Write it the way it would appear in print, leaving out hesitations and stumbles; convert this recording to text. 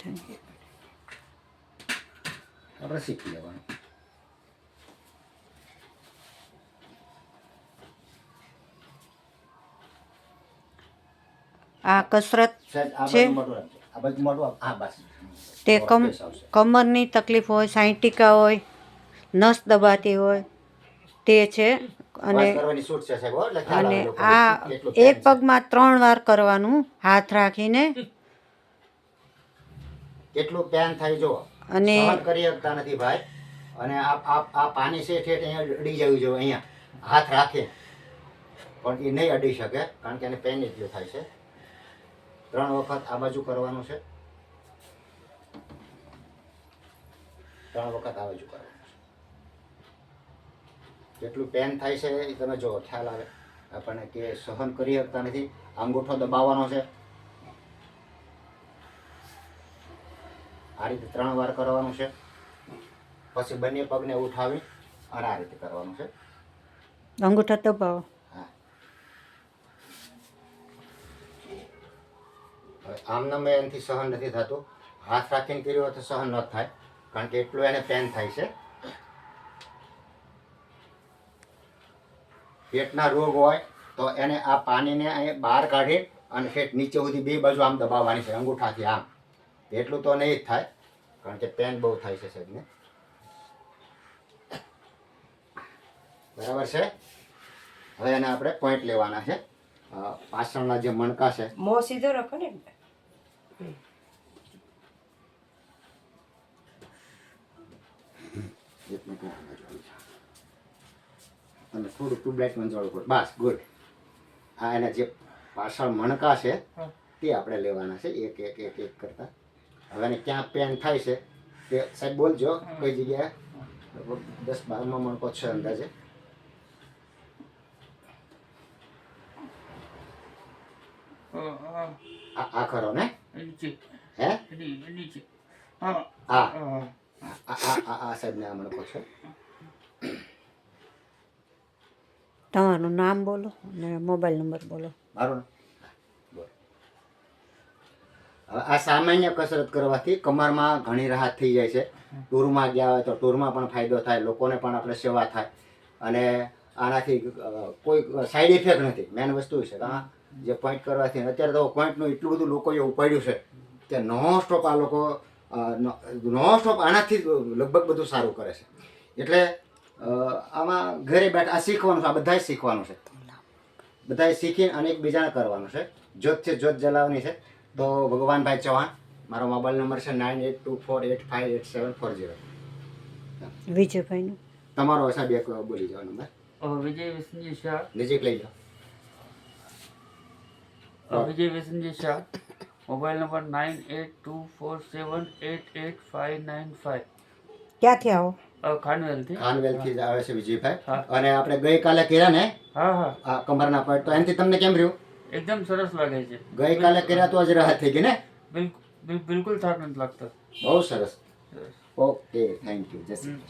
થાય. આપણે શીખી લેવાનું. આ કસરત સાહેબ આ છે. બાજુ મોટું રાખજો. આ બાજુ મોટું હા બસ. તે સ્પેસ આવશે. કમરની તકલીફ હોય, સાયટિકા હોય, નસ દબાતી હોય તે છે. અને વાત કરવાની છૂટ છે સાહેબ હો, એટલે ખ્યાલ અને આવે લોકોને. આ કેટલું એક પેન છે. પગમાં 3 વાર કરવાનું હાથ રાખીને. કેટલું પેન થાય જો. અને સહન કરી શકતા નથી ભાઈ. અને આ પાણી છે ઠેઠ અહીંયા અડી જવું જોઈએ, અહીંયા હાથ રાખે પણ એ નહીં અડી શકે કારણ કે એને પેન એટલું થાય છે. 3 વખત આ બાજુ કરવાનું છે, 3 વખત આ બાજુ કરવાનું છે. કેટલું પેન થાય છે એ તમે જો ખ્યાલ આવે આપણને કે સહન કરી શકતા નથી. અંગૂઠો દબાવવાનો છે, આ રીતે 3 વાર કરવાનું છે. પછી બંને પગને ઉઠાવી અને આ રીતે કરવાનું છે. અંગૂઠા દબાવો. હા. હવે આમને મેં એનાથી સહન નથી થતું. હાથ રાખીને કર્યું હોય તો સહન ન થાય કારણ કે એટલું એને પેન થાય છે. પેટના રોગ હોય તો એને આ પાણીને અહીં બહાર કાઢી અને ઠેઠ નીચે સુધી બે બાજુ આમ દબાવવાની છે અંગૂઠાથી આમ. એટલું તો નહીં જ થાય કારણ કે પેન બહુ થાય છે સાહેબને. બરાબર છે. હવે એને આપણે પોઈન્ટ લેવાના છે. પાછળના જે મણકા છે મોં સીધો રાખો ને. અને થોડું ટ્યુબલાઇટ મંજવાળું પડે બસ ગુડ. આ એના જે પાછળ મણકા છે તે આપણે લેવાના છે એક એક એક એક કરતા. હવે એને ક્યાં પેન થાય છે તે સાહેબ બોલજો કઈ જગ્યાએ. 10-12માં મણકો છે અંદાજે. આ ખરો ને હે હા આ સાહેબને આ મણકો છે. તમારું નામ બોલો અને મોબાઈલ નંબર બોલો. મારું બોલ. હવે આ સામાન્ય કસરત કરવાથી કમરમાં ઘણી રાહત થઈ જાય છે. ટૂરમાં ગયા હોય તો ટૂરમાં પણ ફાયદો થાય, લોકોને પણ આપણે સેવા થાય અને આનાથી કોઈ સાઈડ ઇફેક્ટ નથી. મેન વસ્તુ છે કે જે પોઈન્ટ કરવાથી અત્યારે તો પોઈન્ટનું એટલું બધું લોકોએ ઉપાડ્યું છે કે નોન સ્ટોપ આ લોકો નોન સ્ટોપ આનાથી લગભગ બધું સારું કરે છે. એટલે આમાં ઘરે બેઠા આ શીખવાનું છે. આ બધાય શીખવાનું છે. બધાએ શીખીને અને એકબીજાને કરવાનું છે. જોત છે જોત જલાવવાની છે. તો ભગવાનભાઈ ચૌહાણ, મારો મોબાઈલ નંબર છે 9824858740. વિજયભાઈનું તમારો સાહેબ એક બોલી જાઓ નંબર. વિજય વિસનજી શાહ. નજીક લઈ જાઓ. વિજય વિસનજી શાહ. Mobile number 9824788595. ક્યાંથી આવો? ખાનવેલથી. ખાનવેલથી જ આવે છે વિજયભાઈ. હા. અને આપણે ગઈકાલે કર્યા ને હા હા આ કમરના પોઈન્ટ, તો એનાથી તમને કેમ રહ્યું? એકદમ સરસ લાગે છે. ગઈકાલે કર્યા તો જ રાહત થઈ ગઈ ને? બિલકુલ થાક નથી લાગતો. બહુ સરસ. સરસ. Okay thank you. જય શ્રી કૃષ્ણ.